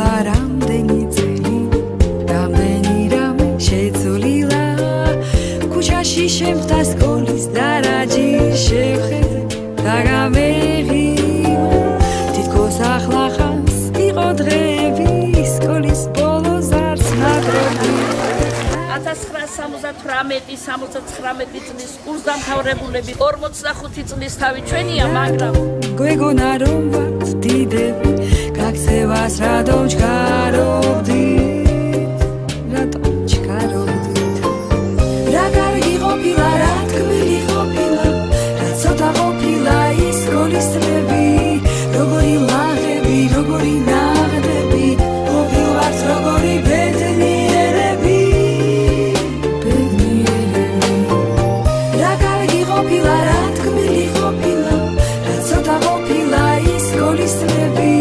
ყოფილა რამდენი წელი რამდენი რამე შეცვლილა ქუჩაში შემხდა სკოლის დარაჯი შევხედე და გამეღიმა თითქოს ახლა ხანს იყო დღეები სკოლის ბოლოს არც ნატრები 1978-79 წლის კურსდამთავრებულები 45 წლის თავი ჩვენია მაგრამ გვეგონა რომ ვართ დიდები გაქცევას რატომ ჩქარობდით რა კარგი ყოფილა რა თქმელი ყოფილა რა ცოტა ყოფილა ის სკოლის წლები როგორი ლაღები როგორი ნაღდები ყოფილვართ როგორი ბედნიერები რა კარგი ყოფილა რა თქმელი ყოფილა რა ცოტა ყოფილა ის სკოლის წლები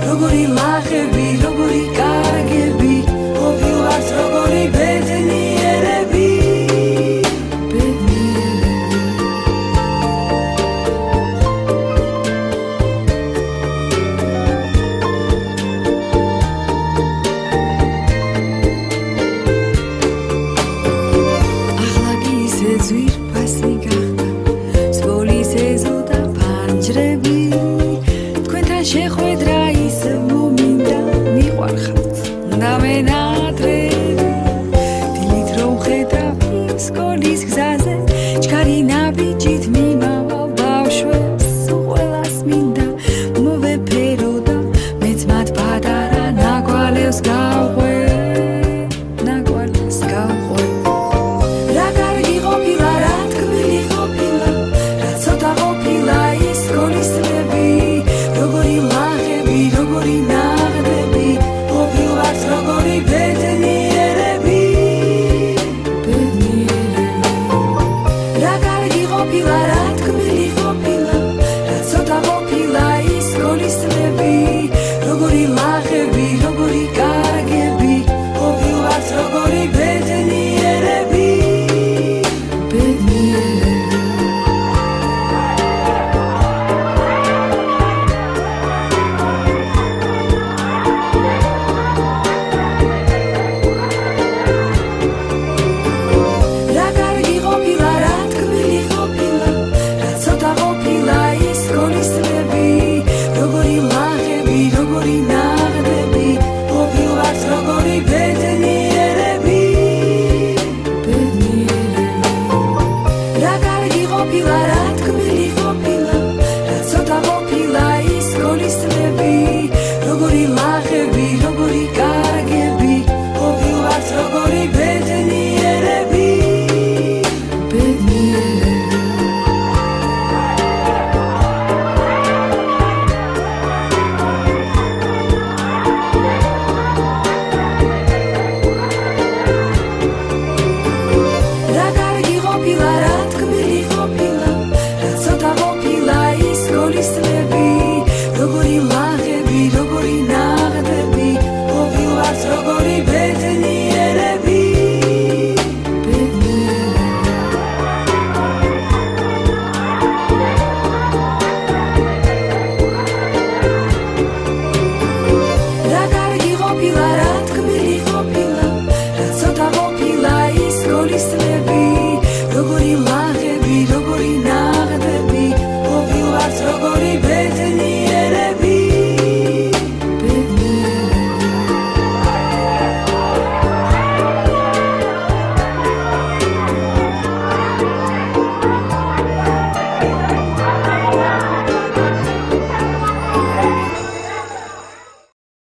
როგორი ლაღები როგორი კარგები ყოფილვართ როგორი ბედნიერები ძვირფასი გახდა სკოლის ეზო და ფანჯრები თქვენთან შეხვედრა ის მომინდა მიყვარხართ და მენატრები დილით რომ ხედავ სკოლის გზაზე ჩქარი ნაბიჯით მიმავალ ბავშვებს ყველას მინდა მოვეფერო და მეც მათ პატარა ნაკვალევს გავყვე ყოფილა რა თქმელი ყოფილა რა ცოტა ყოფილა ის სკოლის წლები